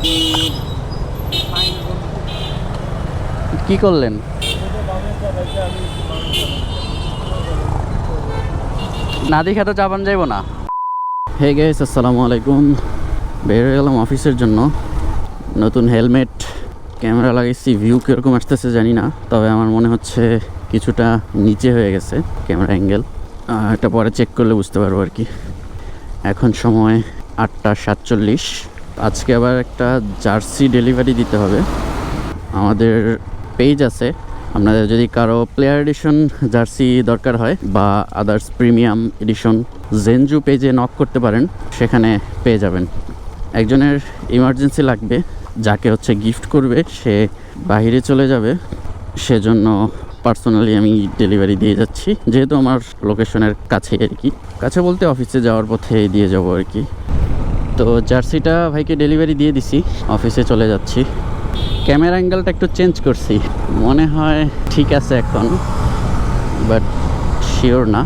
কি করলেন? না দেখা তো জাপান যাইব না। হে গাইস, আসসালামু আলাইকুম। বের হয়ে গেলাম অফিসের জন্য। নতুন হেলমেট, ক্যামেরা লাগাইছি। ভিউ কীরকম আসতেছে জানি না, তবে আমার মনে হচ্ছে কিছুটা নিচে হয়ে গেছে ক্যামেরা অ্যাঙ্গেল। এটা পরে চেক করলে বুঝতে পারবো আর কি। এখন সময় 8:47। আজকে আবার একটা জার্সি ডেলিভারি দিতে হবে। আমাদের পেজ আছে, আপনাদের যদি কারো প্লেয়ার এডিশন জার্সি দরকার হয় বা আদার্স প্রিমিয়াম এডিশন, জেনজু পেজে নক করতে পারেন, সেখানে পেয়ে যাবেন। একজনের ইমার্জেন্সি লাগবে, যাকে হচ্ছে গিফট করবে সে বাইরে চলে যাবে, সেজন্য পার্সোনালি আমি ডেলিভারি দিয়ে যাচ্ছি, যেহেতু আমার লোকেশনের কাছে আর কি। কাছে বলতে অফিসে যাওয়ার পথে দিয়ে যাব আর কি। তো জার্সিটা ভাইকে ডেলিভারি দিয়ে দিছি, অফিসে চলে যাচ্ছি। ক্যামেরা অ্যাঙ্গেলটা একটু চেঞ্জ করছি, মনে হয় ঠিক আছে এখন, বাট শিওর না।